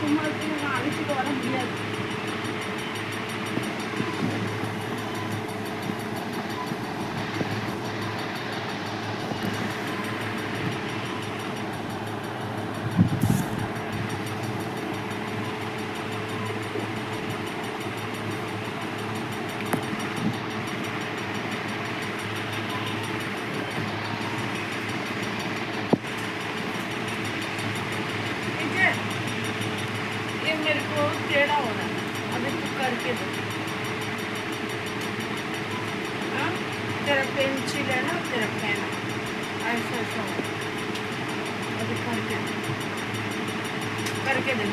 நம்மளுக்கு அழைச்சிட்டு வர முடியாது. ये मेरे को टेढ़ा हो रहा है, अभी तू करके दे। हाँ, तेरा पेंसिल है ना, तेरा पेन ऐसा ऐसा हो, अभी करके दे